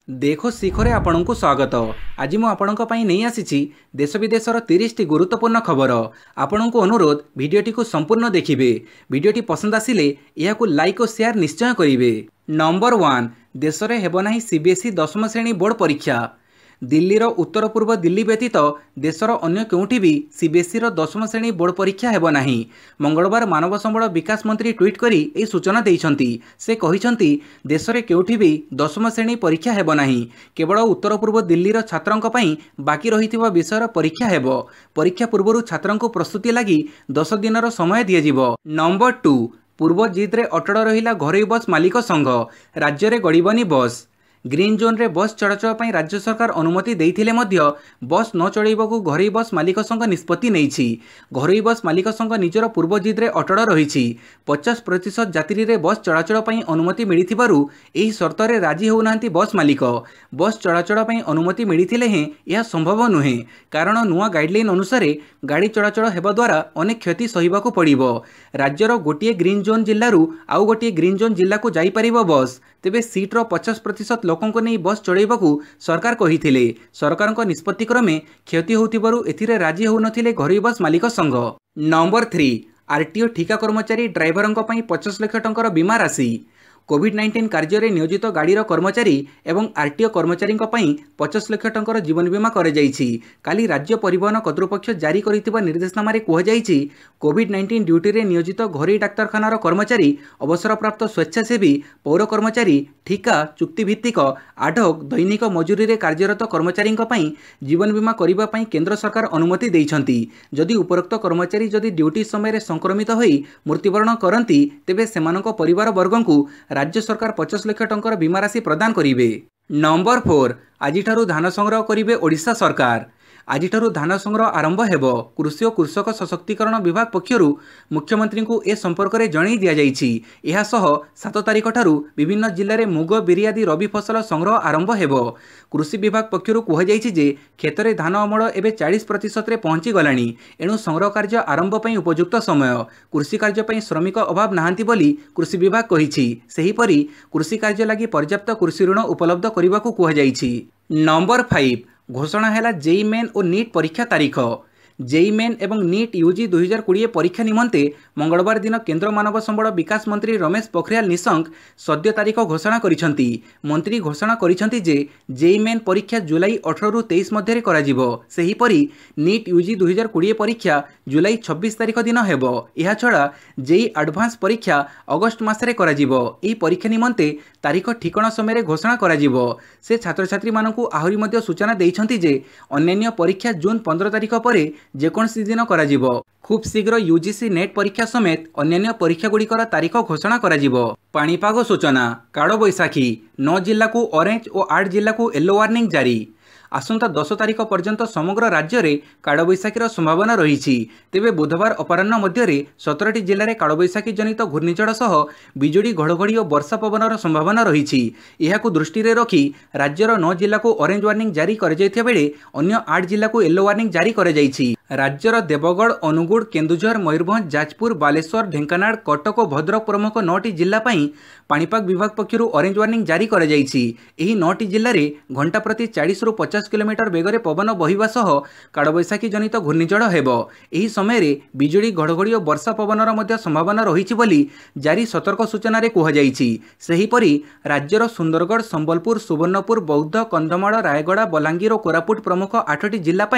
देखो शिखरे आपण को स्वागत। आज मु आपण नहीं आसी देश विदेशर 30 टी गुरुत्वपूर्ण खबर। आपण को अनुरोध भिडियोटी को संपूर्ण देखिए। भिडियोटी पसंद आसिले यह लाइक और शेयर निश्चय करेंगे। नंबर 1 देश में हेब ना सीबीएसई 10वीं श्रेणी बोर्ड परीक्षा। दिल्लीर उत्तर पूर्व दिल्ली व्यतीत देशर अन्य केउठी भी सीबीएसई 10वीं श्रेणी बोर्ड परीक्षा हेब नाही। मंगलवार मानव संबल विकास मंत्री ट्वीट करी ए सूचना देइछंती। से कहिछंती देश में केउठी भी 10वीं श्रेणी परीक्षा हेब नाही, केवल उत्तर पूर्व दिल्लीर छात्रंक पई बाकी रहिथिबा विषयर परीक्षा हेब। परीक्षा पूर्व छात्रंक प्रस्तुति लगी 10 दिनर समय दियाजिबो। नंबर 2 पूर्व जिद रे अटड़ रहिला घरोई बस मालिक संघ। राज्य में गड़बनी बस। ग्रीन जोन रे बस चलाचल पर राज्य सरकार अनुमति देइथिले मध्य बस न चलैबाकू घरोई बस मालिक संघ निष्पत्ति नेइछि। घरोई बस मालिक संघ निजर पूर्व जिद रे अटड़ रहिछि। 50% यात्री रे बस चलाचल पर अनुमति मिलिथिबारु एही शर्त रे राजी होउनांती बस मालिक। बस चलाचल पर अनुमति मिलिथिले हें यह संभव नुहे, कारण नुआ गाइडलाइन अनुसार गाड़ी चलाचल हेबा द्वारा अनेक क्षति सहिबाकू पड़िबो। राज्यर गोटे ग्रीन जोन जिल्लारू आउ गोटे ग्रीन जोन जिल्ला को जाई परिबो बस। तेबे सीट्र 50% लोकों नहीं बस चलैबाकू सरकार कहिथिले। सरकारक निष्पत्ति क्रमे क्षति होउथिबारु एथिरे राजी होउनथिले घरोई बस मालिक संघ। नंबर 3 आरटीओ ठिका कर्मचारी ड्राइवरंक पई 50 लाख टंकार बीमा राशि। कोविड-19 कार्य नियोजित गाड़ीर कर्मचारी एवं आरटीओ कर्मचारी 50 लाख टंकार जीवन बीमा कर काली राज्य परिवहन कर्तृपक्ष जारी कर निर्देशनामा कहुई कोविड-19 ड्यूटी रे नियोजित घरोई डाक्तखानार कर्मचारी, अवसरप्राप्त स्वेच्छासेवी, पौर कर्मचारी, ठिका, चुक्तिभित्तिक, आडहक, दैनिक मजूरी रे कार्यरत कर्मचारी जीवन बीमा करने केंद्र सरकार अनुमति देइछंती। जदि उपरोक्त कर्मचारी जदि ड्यूटी समय संक्रमित होई मृत्युवरण करती तेबे सेमानक परिवार वर्ग को राज्य सरकार 50 लाख टंकार बीमा राशि प्रदान करिवे। नंबर 4 आज धान संग्रह करिवे ओडिशा सरकार। आज धान संग्रह आरंभ हेबो। कृषि और कृषक सशक्तिकरण विभाग पक्षरु मुख्यमंत्री को ए संपर्क में जणाई दिया जाइछि। एहा सह 7 तारिख ठारू विभिन्न जिल्ला रे मुग, बिरि आदि रबी फसल संग्रह आरंभ हेबो। कृषि विभाग पक्षरु कहुई जे खेत में धान अमल एवं 40% रे पहुंची गलानी। एणु संग्रह कार्य आरंभ पई उपयुक्त समय। कृषि कार्य पई श्रमिक अभाव नाहांती बोली कृषि विभाग कहिछि। सेहीपरि कृषि कार्य लागि पर्याप्त कृषि ऋण उपलब्ध करबाकू कहुई। नंबर 5 घोषणा है जेई मेन और नीट परीक्षा तारीख। जेई मेन एवं नीट यूजी 2020 परीक्षा निमंते मंगलवार दिन केंद्र मानव संबल विकास मंत्री रमेश पोखरियाल निशंक सद्य तारीख घोषणा करिसंती। मंत्री घोषणा करिसंती जे जेई मेन परीक्षा जुलाई 18 रु 23 मध्य करा जिवो। सेहीपरि नीट यूजी 2020 परीक्षा जुलाई 26 तारीख दिन हेबो। एहा छड़ा जेई एडवांस परीक्षा अगस्त मासरे करा जिवो। एही परीक्षा निमंते तारीख ठिकणा समय घोषणा करा जिवो। से छात्र छात्री मानकू आहुरी मध्य सूचना देइछंती जे अन्य परीक्षा जून 15 तारीख परे जेकोसी दिन करा जिवो। खूब शीघ्र यूजीसी नेट परीक्षा समेत अन्य परीक्षा गुड़िकर तारीख घोषणा करा जिवो। पाणीपाग सूचना काड़ बैशाखी 9 जिल्ला को ऑरेंज और 8 जिल्ला को येलो वार्निंग जारी। आसंता 10 तारीख पर्यंत समग्र राज्य में काड़बैशाखीर संभावना रही। तेबे बुधवार अपराह्न मध्य 17टी जिले में काड़बैशाखी जनित घूर्णिझड़ सह बिजुड़ी घड़घड़ी और वर्षा पवनर संभावना रही। यह दृष्टि रखी राज्यर 9 जिला को ऑरेंज वार्निंग जारी कर बेले अन्य 8 जिला को येलो वार्निंग जारी कर राज्यर देवगढ़, अनुगुड़, केन्दुझर, मयूरभंज, जाजपुर, बालेश्वर, ढेंकानाल, कटक और भद्रक प्रमुख 9टी जिला पाणीपाग विभाग पक्षरु ऑरेंज वार्निंग जारी कर 9टी जिले में घंटा प्रति 40 रु 50 किलोमीटर बेगर पवन बहिबा सह काड़बैशाखी जनित घूर्णिझड़ हेबो। एही समय रे बिजुड़ी घड़घड़ी और वर्षा पवनर मध्य संभावना रही बोली जारी सतर्क सूचना रे कुहाଯାଇଛି। सेहीपरि राज्यर सुंदरगढ़, संबलपुर, सुवर्णपुर, बौद्ध, कंधमाल, रायगड़ा, बलांगीर और कोरापुट प्रमुख 8टी जिला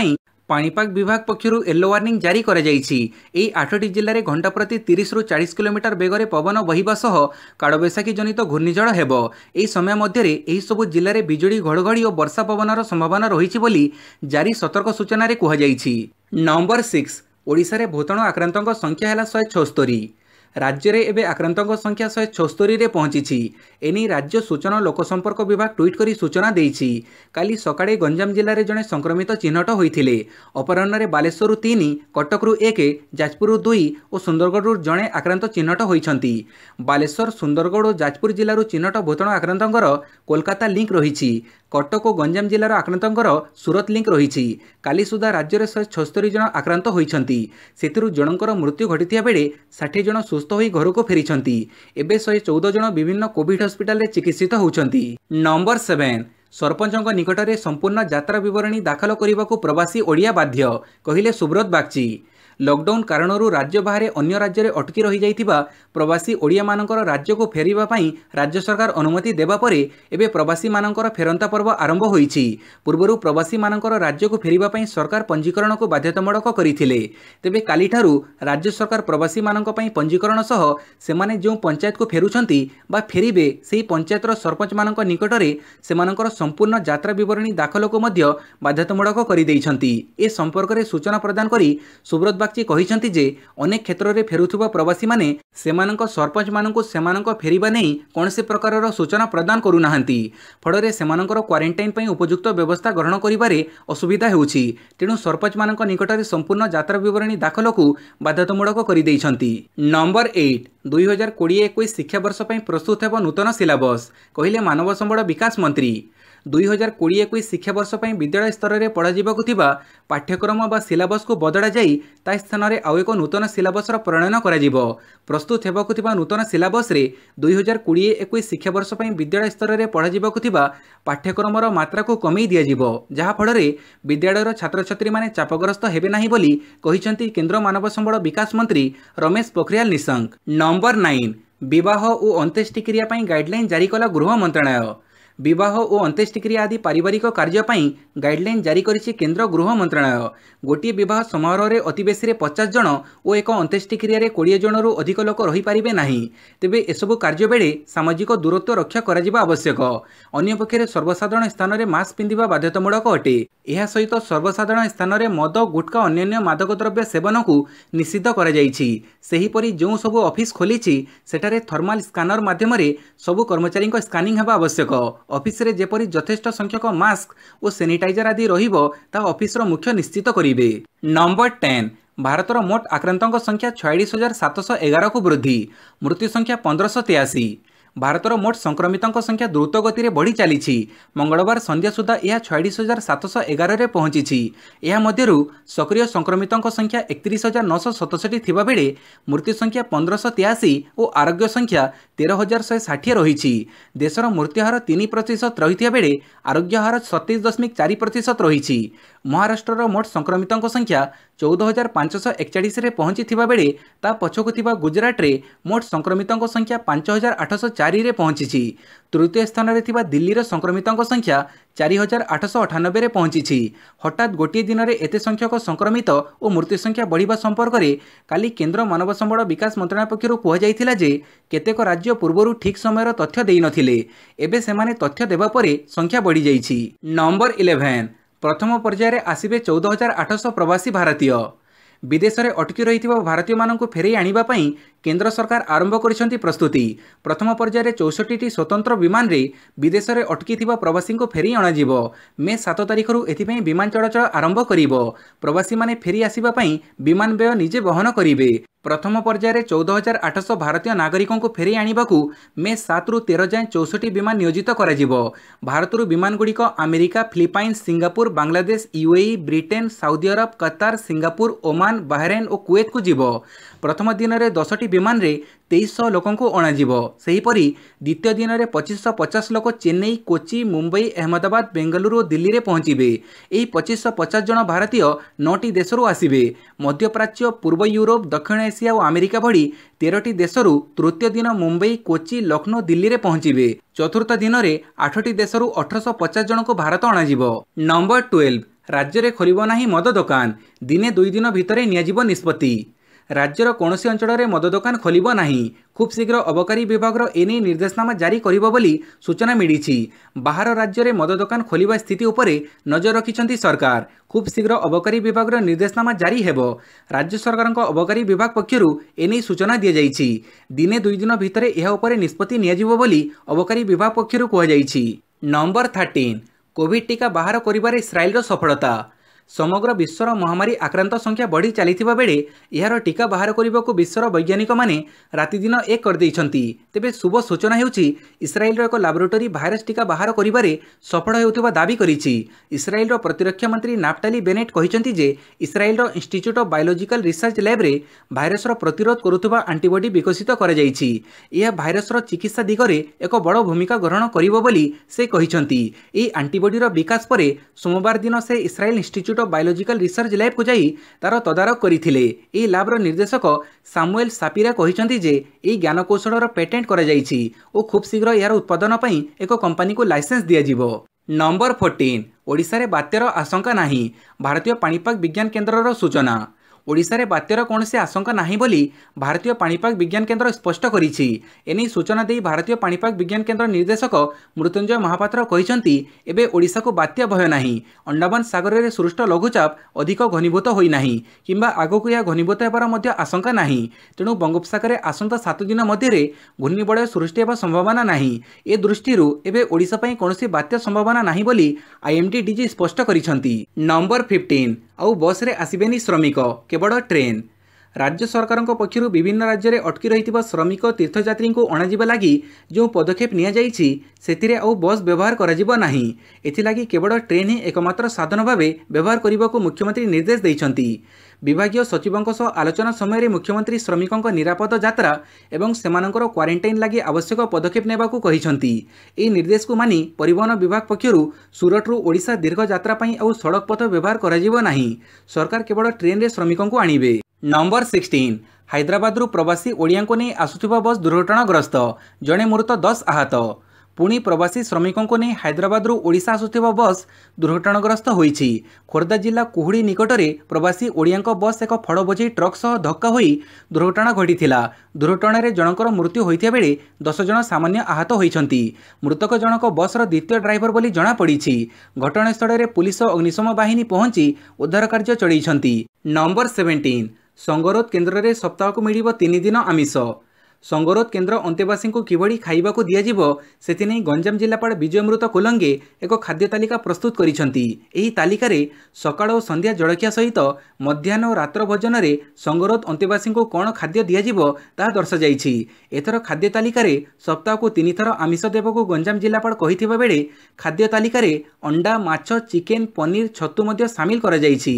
पाणीपाग विभाग पक्षरु येलो वार्निंग जारी कर 8टी जिले में घंटा प्रति 30 रु 40 किलोमीटर बेगर पवन बहिबा सह काड़बैशाखी जनित घूर्णिझड़ हेबो। एही समय मध्य एही सबु जिले में बिजुड़ी घड़घड़ी और वर्षा पवनर संभावना रही बोली जारी सतर्क सूचना रे कुहाଯାଇଛି। नंबर 6 ओडिशा रे भूताणु आक्रांतक संख्या है 176। राज्य में एवं आक्रांतक संख्या 176 रे पहुंची। एनी राज्य सूचना लोकसंपर्क विभाग ट्वीट करी सूचना देइछि। काली सकाळे गंजाम जिले में जड़े संक्रमित चिन्हट होइथिले। अपराह्न में बालेश्वर 3, कटकरू 1, जाजपुर 2 और सुंदरगढ़ जड़े आक्रांत चिन्हट होइछंती। बालेश्वर, सुंदरगढ़ और जाजपुर जिलूर चिन्हट भूताणु आक्रांतकर कोलकाता लिंक रही। कटक और गंजाम जिलार आक्रांतकर सूरत लिंक रही। काली सुधा राज्य में 176 जन आक्रांत होइछंती। सेतिरु जनकर मृत्यु घटिथिया बेले 60 जन सुस्थ होई घर को फेरिछंती। एबे 114 जन विभिन्न कोविड हॉस्पिटल रे चिकित्सित होउछंती। नंबर 7 सरपंचଙ୍କ निकटरे संपूर्ण यात्रा विवरणी दाखल करने को प्रवासी ओडिया बाध्य कहिले सुब्रत बागची। लॉकडाउन कारणरू राज्य बाहर अन्य राज्य में अटकी रही जाइथिबा प्रवासी ओडिया मानकर राज्य को फेरिबा पई राज्य सरकार अनुमति देबा परे एबे प्रवासी मानकर फेरंता पर्व आरंभ होईछि। पूर्वरु प्रवासी मानकर राज्य को फेरिबा पई सरकार पंजीकरण को बाध्यतामूलक करिथिले। तेबे काली ठारू राज्य सरकार प्रवासी मानक पई पंजीकरण सह सेमाने जो पंचायत को फेरुछंती बा फेरिबे सेही पंचायतर सरपंच मानक निकटरे सेमानकर संपूर्ण यात्रा विवरणी दाखल को मध्य बाध्यतामूलक करि दैछंती। ए संपर्क में सूचना प्रदान करी सुब्रत बागची कहिसंती जे अनेक क्षेत्र में फेरुथुबा प्रवासी माने सेमानक सरपंच मानक सेमानक फेरिबा नै कोनसे प्रकारर सूचना प्रदान करू नाहंती। फଳରେ सेमानकर क्वारंटाइन पई उपयुक्त व्यवस्था ग्रहण करिबारे असुविधा हेउछि। तेणु सरपंच मानक निकटरे संपूर्ण यात्रा विवरणी दाखल को बाध्यतामूलक करि दैछंती। नंबर 8 2020-21 शिक्षा वर्ष पई प्रस्तुत हेब नूतन सिलेबस कहिले मानव संबल विकास मंत्री। 2020-21 शिक्षा वर्ष पई विद्यालय स्तर में पढ़ाजिबाकु थिबा पाठ्यक्रम बा सिलेबस को बदला जाई ता स्थान में आउ एक नूतन सिलेबस प्रणयन करा। प्रस्तुत हेबाकु थिबा नूतन सिलेबस रे 2020-21 शिक्षा वर्ष पई विद्यालय स्तर में पढ़ाजिबाकु थिबा पाठ्यक्रम मात्रा को कमी दिया जिवो, जहा फଳରେ विद्यालयर छात्र छात्री माने चापग्रस्त हेबे नाही बोली कहिसंती केंद्र मानव संबल विकास मंत्री रमेश पोखरियाल निशंक। नंबर 9 विवाह और अंत्येष्टिक्रिया पई गाइडलाइन जारी कला गृह मंत्रालय। विवाह और अंत्येष्टिक्रिया आदि पारिवारिक कार्य गाइडलाइन जारी करिछि केंद्र गृह मंत्रालय। गोटे विवाह समारोह में अति बेसी 50 जन और एक अंत्येष्टिक्रिया 20 जनरू अधिक लोक रही पारिबे नाही। तेबे एसबु कार्य बेले सामाजिक दूरत्व रक्षा करा आवश्यक। अन्य पक्षे सर्वसाधारण स्थान में मास्क पिंधिबा बाध्यतामूलक अटे। यह सहित सर्वसाधारण स्थान में मद गुटखा अन्य मादक द्रव्य सेवन को निषिद्ध करा जाइछि। सेहीपरि जो सबु ऑफिस खोलिछि सेठारे थर्माल स्कानर माध्यम सबु कर्मचारी स्कानिंग हेबा आवश्यक। ऑफिस रे जेपरि यथेष्ट संख्यक मास्क और सैनिटाइजर आदि रहिबो ता ऑफिस रो मुख्य निश्चित करिवे। नंबर 10 भारतर मोट आक्रांतों संख्या 46,711 को वृद्धि, मृत्यु संख्या 1583। भारतर मोट संक्रमितों संख्या द्रुत गति में बढ़ी चली। मंगलवार संध्या सुधा यह 46,711 रे पहुंची। यह मध्यरु सक्रिय संक्रमितों संख्या 31,967 थिबा बेले मृत्यु संख्या 1583 और आरोग्य संख्या 13,160 रही। देशर मृत्यु हार 3% रही बेले आरोग्य हार 37.4% रही। महाराष्ट्र मोट संक्रमितों संख्या 14,541 रे पहुंची बेले ता पछकु थिबा गुजरात रे मोट संक्रमितों संख्या 5,804 रे पहुंची। तृतीय स्थान रे थिबा दिल्ली संक्रमितों संख्या 4,898 रे पहुंची। हठात गोटे दिन में एते संख्यक संक्रमित और मृत्यु संख्या बढ़िबा संपर्क में काली केंद्र मानव संबल विकास मंत्रालय पक्षर कहुଯାଇଥିଲା जे केतेक राज्य पूर्वरु ठीक समय तथ्य देई नथिले, एबे सेमाने तथ्य देबा परे संख्या बढ़ी जाइछि। नंबर 11 प्रथम पर्यायर आसिबे 14,800 प्रवासी भारतीय। विदेश में अटकी रही भारतीय मानक फेरई आनिबा पई केंद्र सरकार आरंभ करिसेंती प्रस्तुति। प्रथम पर्यायर 64टी स्वतंत्र विमान रे विदेश में अटकी प्रवासी को फेरई अणाजिबो। मे 7 तारिख एथिपई विमान चलाचल आरंभ करिबो। प्रवासी माने फेरी आसिबा पई विमान व्यय निजे वहन करिवे। प्रथम पर्यायर 14,800 भारतीय नागरिकों को फेरई आनिबाकू मे 7 रु 13 जाए 64 विमान नियोजित कराजिबो। भारतरु विमान गुड़िक America, Philippines, Singapore, Bangladesh, UAE, Britain, Saudi Arab, Qatar, Singapore, Oman, बाहरेन और कुवेत को जीवो। प्रथम दिन में 10टी विमान रे 2300 लोकों को अणाजिबो। सेहीपरि द्वितीय दिन में 2550 लोक चेन्नई, कोची, मुंबई, अहमदाबाद, बेंगलुरु और दिल्ली रे पहुंचीबे। एही 2550 जन भारतीय 9टी देशरू आसिबे। मध्यप्राच्य, पूर्व यूरोप, दक्षिण एशिया और अमेरिका भली 13टी देशरू तृतीय दिन मुंबई, कोची, लखनऊ, दिल्ली रे पहुंचीबे। चतुर्थ दिन में 8टी देशरू 1850 जन को भारत अणाजिबो। नंबर 12 राज्य में खोलिबो नाही मद दुकान, दिने 2 दिन भितर नियाजिबो निष्पत्ति। राज्यर कौनसी अंचल में मद दुकान खोलिबो नाही। खूब शीघ्र अबकारी विभाग एने निर्देशनामा जारी करिबो बोली सूचना मिली। बाहर राज्य में मद दुकान खोलिबा स्थिति उपरे नजर रखिछंती सरकार। खूब शीघ्र अबकारी विभाग निर्देशनामा जारी हेबो। राज्य सरकार अबकारी विभाग पक्षरु एने सूचना दिया जाइछि। दिने 2 दिन भितर यह उपरे निष्पत्ति नियाजिबो बोली अबकारी विभाग पक्षरु कहजाइछि। नंबर 13 कोविड टीका बाहर करिबारे इस्राएल सफलता। समग्र विश्वर महामारी आक्रांत संख्या बढ़ी चली बेले यार टीका बाहर करने को विश्वर वैज्ञानिक माने रातिदिन एक करदेइछंती। तेबे शुभ सूचना हेउछि इस्राएल एक लैबोरेटरी भाइरस टीका बाहर करिबारे सफल हेउथिबा दाबी करिछि। इस्राएल प्रतिरक्षा मंत्री नाफ्टाली बेनेट कहिसंती जे Israel Institute of Biological Research lab रे भाइरस प्रतिरोध करुथिबा एंटीबॉडी विकसित करा जाइछि। यह भाइरस चिकित्सा दिगरे एक बड़ भूमिका ग्रहण करिवो बोली से कहिसंती। एही एंटीबॉडी रो विकास परे सोमवार दिन से Israel Institute of Biological Research lab को जाई तार तदारख करथिले। एही लैब रो निर्देशक सामुएल सापिरा कहिसंती जे एही ज्ञानकौशल पेटेंट करा जाइछि ओ खूब शीघ्र यार उत्पादन पई एक कंपनी को लाइसेंस दिया जिवो। नंबर 14 ओडिशा रे बात्यार आशंका नाही, भारतीय पाणीपाग विज्ञान केन्द्रर सूचना। ओडिशा रे बात्यार कौनसी आशंका नाही बोली भारतीय पाणीपाग विज्ञान केन्द्र स्पष्ट करिछि। एनी सूचना देई भारतीय पाणीपाग विज्ञान केन्द्र निर्देशक मृत्युंजय महापात्र कहिसंती एबे ओडिशा को बात्या भय नाही। अंडमान सागर रे सृष्ट लघुचाप अधिक घनीभूत होई नाही किंबा आगकु या घनीभूत हेबार मध्य आशंका नाही। तेणु बंगोपसागर रे आसंता 7 दिन मध्य रे घूर्णिबलय सृष्टि हेबा संभावना नाही। ए दृष्टिरु एबे ओडिशा पई कौनसी बात्या संभावना नाही बोली आईएमडी डीजी स्पष्ट करिसंती। नंबर 15 आउ बस रे आसीबेनी श्रमिक केवल ट्रेन। राज्य सरकार पक्षर विभिन्न राज्य में अटकी रही श्रमिक तीर्थयात्री को अणाजिबा लगी जो पदक्षेप निया जाइछि सेथिरे आउ बस व्यवहार कराजिबो नाही। एथिलागी केवल ट्रेन ही एकमात्र साधन भावे व्यवहार करने को मुख्यमंत्री निर्देश देइछंती। विभागीय सचिवों सह आलोचना समय मुख्यमंत्री श्रमिकों निरापद यात्रा एवं सेमानंकर क्वारंटाइन लगी आवश्यक पदक्षेप नेबाकू कहिछंती। एही निर्देश को मानि परिवहन विभाग पक्षरु सूरतरू ओडिशा दीर्घ यात्रा पई आउ सड़क पथ व्यवहार कराजिबो नाही। सरकार केवल ट्रेन रे श्रमिकों को आनिबे। नंबर 16 हैदराबाद प्रवासी ओडिया को नहीं आसुथिबा बस दुर्घटनाग्रस्त, जड़े मृत 10 आहत। पुणी प्रवासी श्रमिकों को नहीं हैदराबाद ओडिशा आसुथिबा बस दुर्घटनाग्रस्त होईछि। खोर्धा जिला कुहुड़ी निकटरे प्रवासी ओडिया बस एक फड़ बोझई ट्रक सह धक्का होई दुर्घटना घटिथिला। दुर्घटना रे जनकर मृत्यु होइथिया बेले 10 जन सामान्य आहत होइछंती। मृतक जनक बसर द्वितीय ड्राइवर बोली जणा पड़िछि। घटनास्थल में पुलिस और अग्निशम बाहिनी पहुंची उद्धार कार्य चलैछंती। नंबर 17 संगरोध केन्द्र में सप्ताह को मिलिबो 3 दिन आमिष। संगरोध केन्द्र अंतेवासी को किभली खाइबा को दियाजिबो सेथिनै गंजाम जिलापाल विजयमृत कोलंगे एक खाद्य तालिका प्रस्तुत करिसंती। एही तालिका रे सकाळ और संध्या जलखिया सहित मध्याह्न और रात्र भोजन रे संगरोध अंतेवासी को कौन खाद्य दियाजिबो ताहा दर्शा जाइछि। एथर खाद्य तालिका रे सप्ताह को 3 थर आमिष देबको गंजाम जिलापाल कहिथिबा बेले खाद्य तालिका रे अंडा, माछ, चिकेन, पनीर, छतु मध्य शामिल करा जाइछि।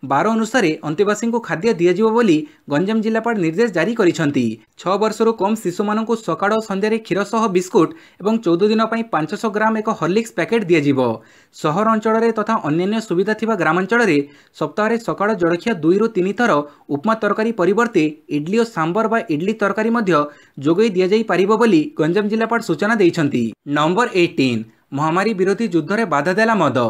12 अनुसार अंतेवासी को खाद्य दियाजिबो बोली गंजाम जिलापाल निर्देश जारी करिसंती। 6 वर्षरू कम शिशु मानक सकाळ संध्यारे क्षीर सह बिस्कुट और 14 दिन 500 ग्राम एक हॉर्लिक्स पैकेट दियाजिबो। सहर अंचल तथा अन्य सुविधा थिबा ग्रामांचल सप्ताह सकाळ जलखिया 2 ରୁ 3 थर उपमा तरकारी परिवर्ते इडली और सांबर बा इडली तरकारी मध्य जोगई दिया जाई पारिबो बोली गंजाम जिलापाल सूचना देइछंती। नंबर 18 महामारी विरोधी युद्ध रे बाधा देला मद।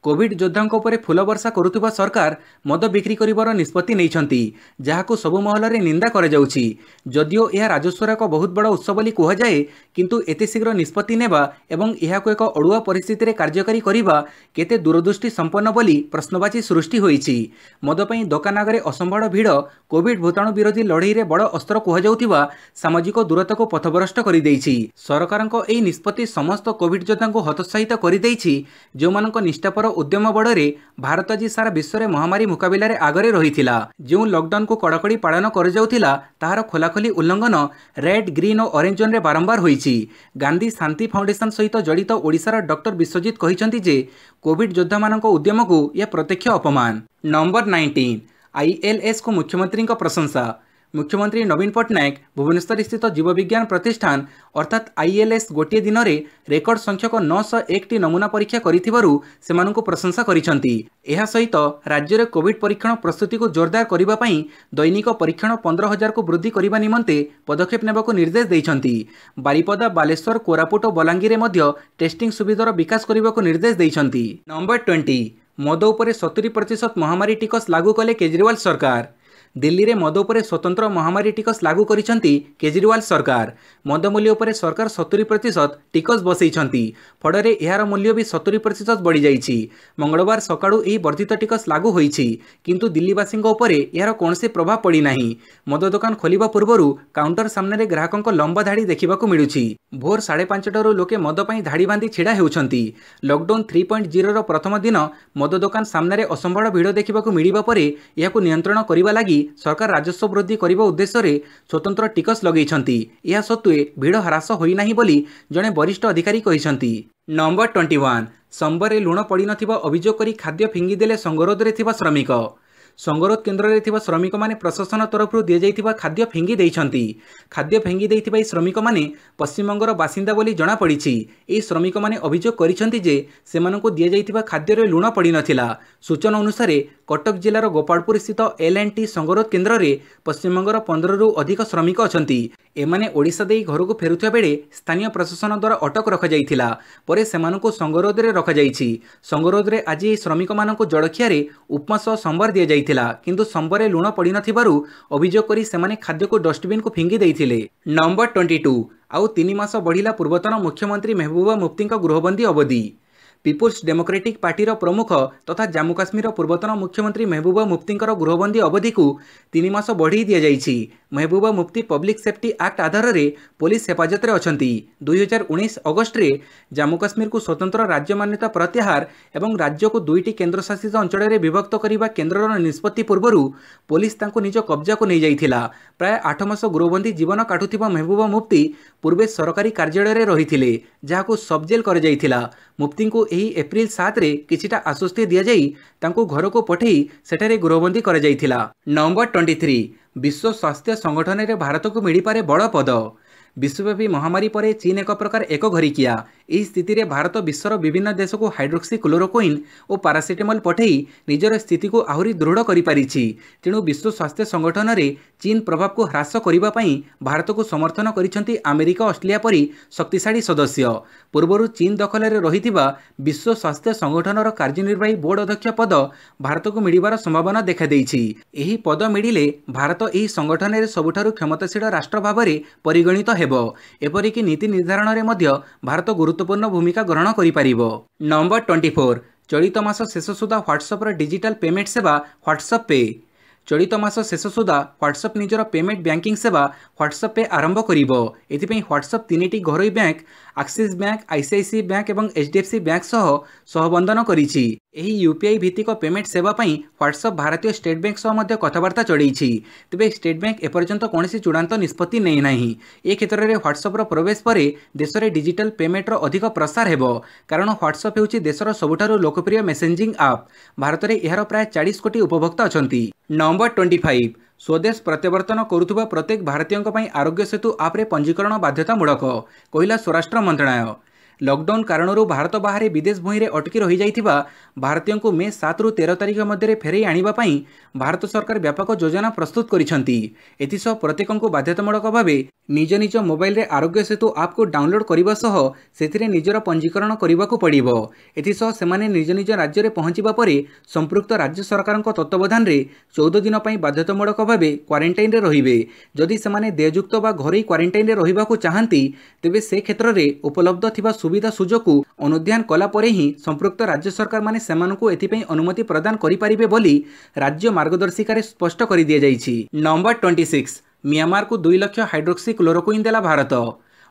कोविड योद्धांक उपरे फूल वर्षा करुथिबा सरकार मद बिक्री करिवार निष्पत्ति नैछंती, जाहाकु सबु महल रे निंदा करा जाउछि। जदियो यह राजस्वर एक बहुत बड़ उत्सव बोली कुहा जाए, किंतु एते शीघ्र निष्पत्ति नेबा एवं एहाकु एक अड़ुआ परिस्थिति रे कार्यकारी करिबा केते दूरदृष्टि संपन्न बोली प्रश्नवाची सृष्टि होईछि। मद पई दोकान आगरे असंभाळ भिड़ कोविड भूताणु विरोधी लड़ई रे बड़ अस्त्र कुहा जाउथिबा सामाजिक दूरता को पथभ्रष्ट करि देइछि। सरकारक एही निष्पत्ति समस्त कोविड योद्धांको हतोत्साहित करि देइछि, जो मानक निष्ठापर उद्यम बड़े भारत आज सारा विश्व में महामारी मुकाबला आगरे रही। जो लॉकडाउन को कड़ाकड़ी पालन कर जाउथिला ताहार खोलाखोली उल्लंघन रेड, ग्रीन और ऑरेंज जोन रे बारंबार होईछि। गांधी शांति फाउंडेशन सहित जड़ित ओडिशार डॉक्टर विश्वजीत कहिसंती जे कोविड योद्धा मानक उद्यम को यह प्रत्यक्ष अपमान। नंबर 19 आईएलएस को मुख्यमंत्री प्रशंसा। मुख्यमंत्री नवीन पट्टनायक भुवनेश्वर स्थित जीव विज्ञान प्रतिष्ठान अर्थात आईएलएस गोटे दिन में रेकर्ड संख्यक 901 नमूना परीक्षा करिथिबारु सेमानंकु प्रशंसा करिसंती। एहा सहित राज्य में कोविड परीक्षण प्रस्तुति को जोरदार करिबा पई दैनिक परीक्षण 15,000 को वृद्धि करिबा निमंते पदक्षेप नेबाकु निर्देश दैछंती। बारिपदा, बालेश्वर, कोरापुट और बलांगीर मध्य टेस्टिंग सुविधार विकास करिबाकु निर्देश दैछंती। नंबर 20 मद उपरे 70% महामारी टिकस लागू कले केजरीवाल सरकार। दिल्ली रे मद उपरे स्वतंत्र महामारी टिकस लागू करिसंती केजरीवाल सरकार। मद मूल्य उपरे सरकार 70% टिकस बसैछंती। फड़रे एहार मूल्य भी 70% बढ़ी जाइछि। मंगलवार सकाळु एही वर्धित टिकस लागू होइछि, किंतु दिल्लीवासींक उपरे एहार कोनोसी प्रभाव पड़ी नाही। मद दुकान खोलिबा पूर्वरु काउंटर सामने ग्राहकंक लंबा धाड़ी देखिबाकू मिलुछि। भोर 5:30 लोके मद पई धाड़ी बांधी छिड़ा हेउछंती। लॉकडाउन 3.0 रो प्रथम दिन मद दुकान सामने असंभाळ भिड़ देखिबाकू मिलिबा परे एहाकू नियंत्रण करिबा लागि सरकार राजस्व वृद्धि करने उद्देश्य रे स्वतंत्र टिकस लगैछंती। या सत्वे भिड़ ह्रास होई नाही बोली जणे वरिष्ठ अधिकारी कहिसंती। नंबर 21 संबरे लुण पड़ी नथिबा अभियोग करी खाद्य फिंगी देले संगरोध रे थिबा श्रमिक। संगरोध केन्द्र रे थिबा श्रमिक माने प्रशासन तरफ दिया जाइथिबा खाद्य फिंगी देइछंती। खाद्य फिंगी देइथिबा श्रमिक माने पश्चिमबंगर बासिंदा बोली जना पड़िछि। ए श्रमिक माने अभियोग करिसंती जे सेमानकु दिया जाइथिबा खाद्य रे लुण पड़ी नथिला। सूचना अनुसार कटक जिलार गोपालपुर स्थित L&T संगरोध केन्द्र रे पश्चिमबंगर 15 रु अधिक श्रमिक अछंती। एमाने ओडिशा देई घरकु फेरुथिबा बेले स्थानीय प्रशासन द्वारा अटक रखा जाइथिला। परे सेमानकु संगरोध रे रखा जाइछि। संगरोध रे आज श्रमिक मानकु जड़खिया रे उपमा सह संबर दिया जाइथिला, किंतु संबरे लुण पड़ी नथिबारु अभियोग करी सेमाने खाद्य को डस्टबिन को फिंगी देइथिले। नंबर 22 आउ 3 मास बढ़िला पूर्वतन मुख्यमंत्री महबूबा मुफ्ती गृहबंदी अवधि। पीपुल्स डेमोक्रेटिक पार्टी प्रमुख तथा जम्मू काश्मीर पूर्वतन मुख्यमंत्री महबूबा मुफ्ती गृहबंदी अवधि को 3 मास बढ़ी दि जाइछि। Mehbooba Mufti public safety act आधार में पुलिस हेफाजत रे अछंती। 2019 अगस्ट रे जम्मू काश्मीर को स्वतंत्र राज्य मान्यता प्रत्याहार एवं राज्य को 2टी केन्द्रशासित अंचल में विभक्त करने केन्द्रर निष्पत्ति पूर्व पुलिस तांको निज कब्जा को नहीं जाइथिला। प्राय 8 मास गृहबंदी जीवन काटुथिबा महबूबा मुफ्ती पूर्वे सरकारी कार्यालय रे रहिथिले, जहाको सब जेल कर जाइथिला। मुफ्ती को एही एप्रिल 7 रे किछिटा आश्वस्ति दिया जाई तांको घर को पठेई सेठारे गृहबंदी कर जाइथिला। नंबर 23 विश्व स्वास्थ्य संगठन रे भारत को मिली पारे बड़ पद। विश्वव्यापी महामारी पर चीन एक प्रकार एक घरिकिया। यही स्थिति रे भारत विश्वर विभिन्न देश को हाइड्रोक्सी क्लोरोक्विन और पारासिटामोल पठेई निजर स्थिति को आहरी दृढ़ करि पारिछि। तेणु विश्व स्वास्थ्य संगठन रे चीन प्रभाव को ह्रास करबा पई भारत को समर्थन करिसंती अमेरिका ऑस्ट्रेलिया परी शक्तिशाली सदस्य। पूर्वरु चीन दखल रे रहिथिबा विश्व स्वास्थ्य संगठन कार्यनिर्वाही बोर्ड अध्यक्ष पद भारत को मिलिबार संभावना देखा देइछि। एही पद मिलिले भारत एही संगठन रे सबुठारु क्षमताशील राष्ट्र भाव में परिगणित एपरिक नीति निर्धारण में मध्य भारत गुरुत्वपूर्ण भूमिका ग्रहण करिपारिबो। नंबर 24 चलित मास शेष सुधा व्हाट्सएप डिजिटल पेमेंट सेवा व्हाट्सएप पे। चलित मास शेष सुधा व्हाट्सएप निजर पेमेंट बैंकिंग सेवा व्हाट्सएप पे आरंभ करिबो। एथिपई व्हाट्सएप 3टी घरोई bank Axis Bank, ICICI Bank और एचडीएफसी बैंक सह सहबंधन करिछि। एही यूपीआई भित्तिक पेमेंट सेवा पई व्हाट्सएप भारतीय स्टेट बैंक सह मध्य कथबार्ता चलैछि। तेबे स्टेट बैंक एपर्यंत कौनसी चूड़ांत निष्पत्ति नै नाही। ए क्षेत्र में व्हाट्सएप प्रवेश पर देश में डिजिटल पेमेंट अधिक प्रसार हेबो, कारण व्हाट्सएप हेउछि देशर सबुठारु लोकप्रिय मेसेजिंग आप। भारत में यार प्राय 40 कोटी उपभोक्ता अछंती। नंबर 25 स्वदेश प्रत्यावर्तन करुथुबा प्रत्येक भारतीयों पई आरोग्य सेतु आप रे पंजीकरण बाध्यतामूलक, कहिला स्वराष्ट्र मंत्रालय। लॉकडाउन कारणरू भारत बाहर विदेश भूमि रे अटकी रही जाइथिबा भारतीयों को मे 7 रु 13 तारिख मध्य फेरई आनिबा पई भारत सरकार व्यापक योजना प्रस्तुत करिसंती। एथिसह प्रत्येकंको बाध्यतामूलक भावे निज निज मोबाइल रे आरोग्य सेतु आप को डाउनलोड करबा सह सेथिरे निजर पंजीकरण करबाकू पड़िबो। एथिसह सेमाने निज निज राज्य रे पहुंचीबा परे संपृक्त राज्य सरकारक तत्वावधान रे 14 दिन पई बाध्यतामूलक भावे क्वारंटाइन रे रहिबे। जदि सेमाने देययुक्त बा घरोई क्वारंटाइन रे रहिबाकू चाहंती तेबे से क्षेत्र रे उपलब्ध थिबा सुविधा सुजोग को अनुध्यान कला परे ही संपृक्त राज्य सरकार माने सेमानकू एथिपई अनुमति प्रदान करि पारिबे बोली राज्य मार्गदर्शिका रे स्पष्ट करि दिया जाइछि। नंबर 26 म्यांमार को 2 लाख हाइड्रोक्सी क्लोरोक्विन देला भारत।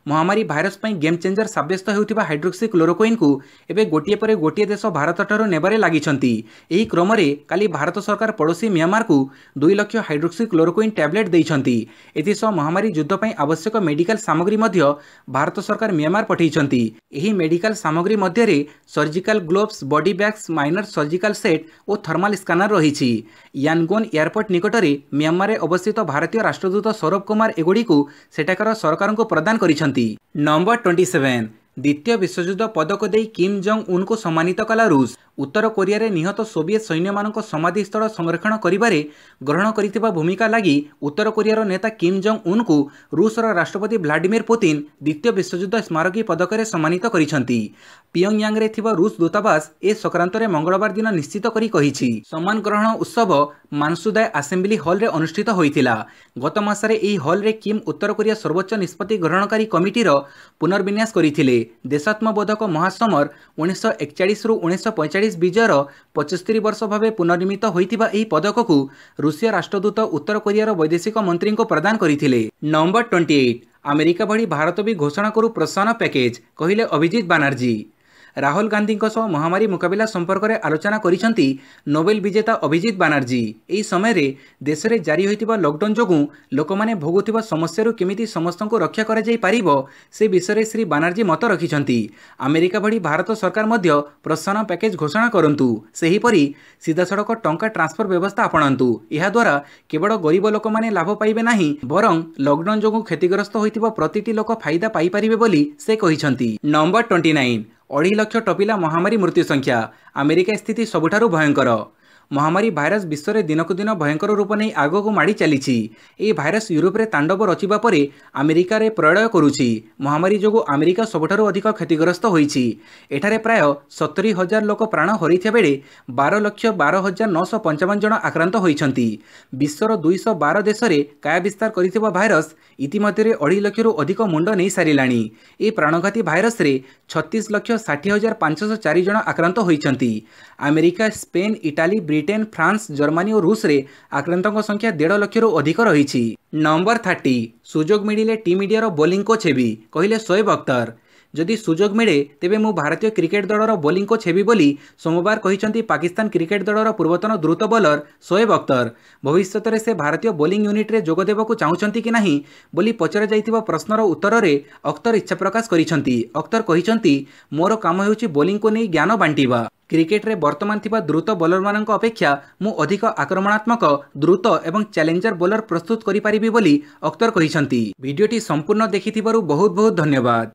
महामारी भाइरस पई गेम चेंजर साब्यस्त होउथिबा हाइड्रोक्सी क्लोरोक्विन को एबे गोटिए परे गोटिए देश भारत ठारो नेबारे लागिछंती। एही क्रम रे काली भारत सरकार पड़ोसी म्यांमार को 2 लाख हाइड्रोक्सी क्लोरोक्विन टैबलेट देइछंती। एथिसह महामारी युद्ध पई आवश्यक मेडिकल सामग्री मध्य भारत सरकार म्यांमार पठेइछंती। एही मेडिकल सामग्री मध्य रे surgical gloves, body bags, minor surgical set और थर्मल स्कैनर रहिछि। यानगोन एयरपोर्ट निकट रे म्यांमार रे अवस्थित भारतीय राष्ट्रदूत सौरभ कुमार एगुडी को सेठाकर सरकार को प्रदान करिछंती। नंबर 27 द्वितीय विश्वयुद्ध पदक दे किम जोंग उन को सम्मानित कला रूस। उत्तर कोरिया रे निहत सोवियत सैन्य मानक समाधि स्थल संरक्षण करिबारे ग्रहण करिथिबा भूमिका लागि उत्तर कोरियार नेता किम जोंग उन को रूसर राष्ट्रपति व्लादिमीर पुतिन द्वितीय विश्वयुद्ध स्मारकी पदक रे सम्मानित करिसंती। पियोंगयांगरे थिबा रूस दूतावास ए संक्रांत में मंगलवार दिन निश्चित करी कहिछि। सम्मान ग्रहण उत्सव मानसुदाय असेंबली हॉल रे अनुष्ठित होइतिला। गत मासरे एही हॉल रे किम उत्तर कोरिया सर्वोच्च निष्पत्ति ग्रहणकारी कमिटीर पुनर्विन्यास करथिले। देशात्मबोधक महासमर 1941 रु 1945 विजयर 75 वर्ष भावे पुनर्निर्मित होइतिबा एही पदक को रूसिया राष्ट्रदूत उत्तर कोरियार वैदेशिक मंत्री को प्रदान करथिले। नंबर 28 अमेरिका भली भारत भी घोषणा करू प्रोत्साहन पैकेज कहिले अभिजीत बानर्जी। राहुल गांधी महामारी मुकाबिला संपर्क में आलोचना करिसेंती नोबेल विजेता अभिजीत बानर्जी। एही समय रे देश में जारी होइतिबा लॉकडाउन जोगु लोक माने भोगुतिबा समस्या केमिति समस्त को रक्षा करा जाई पारिबो से विषय श्री बानर्जी मत रखिछंती। अमेरिका भली भारत सरकार मध्य प्रोत्साहन पैकेज घोषणा करंतु। सेहीपरि सीधासड़क टंका ट्रांसफर व्यवस्था अपनांतु। एहा द्वारा केवल गरीब लोक माने लाभ पाइबे नाही बरं लॉकडाउन जोगु क्षतिग्रस्त होइतिबा प्रतिटी लोक फायदा पाई पारिबे बोली से कहिछंती। नंबर 29 2.5 लाख टपिला महामारी मृत्यु संख्या। अमेरिका स्थिति सबुठारु भयंकर। महामारी भाइरस विश्व में दिनकु दिन भयंकर रूप नहीं आगक माड़ी चली। ए भाइरस यूरोप रे तांडव रचिबा परे अमेरिका रे प्रलय करुछि। महामारी जोगु अमेरिका सबुठारु अधिक क्षतिग्रस्त होइछि। एठारे प्राय 70,000 लोक प्राण हरिथिया बेले 12,12,955 जन आक्रांत होइछंती। विश्वर 212 देश रे काया विस्तार करिथिबा भाइरस इतिमध्ये 2.5 लाख रु अधिक मुंड नहीं सारिलाणी। ए प्राणघाती भाइरस रे 36,60,504 जन आक्रांत होइछंती। America, Spain, Italy, Britain, France, Germany और रूस रे आक्रांतों संख्या 1.5 लाख रु अधिक रही। नंबर 30 सुजोग मिले team India bowling coach heavy कहले शोएब अख्तर। जदि सुजोग मिले तेबे मु भारतीय क्रिकेट दलर बोलिंग कोच हेबी बोली सोमवार कहिसंती पाकिस्तान क्रिकेट दलर पूर्वतन द्रुत बॉलर शोएब अख्तर। भविष्यत में से भारतीय बोलिंग यूनिट रे जोग देबाकू चाहुचंती कि नाही बोली पचरा जाइतिबा प्रश्नर उत्तर रे अख्तर इच्छा प्रकाश करिसंती। अख्तर कहिसंती मोर काम हेउची बोलिंग को नहीं ज्ञान बांटिबा। क्रिकेट रे वर्तमान थिबा द्रुत बॉलर मानक अपेक्षा मु अधिक आक्रमणात्मक द्रुत एवं चैलेंजर बॉलर प्रस्तुत करि पारिबी बोली अख्तर कहिसंती। वीडियोटी संपूर्ण देखिथिबारु बहुत बहुत धन्यवाद।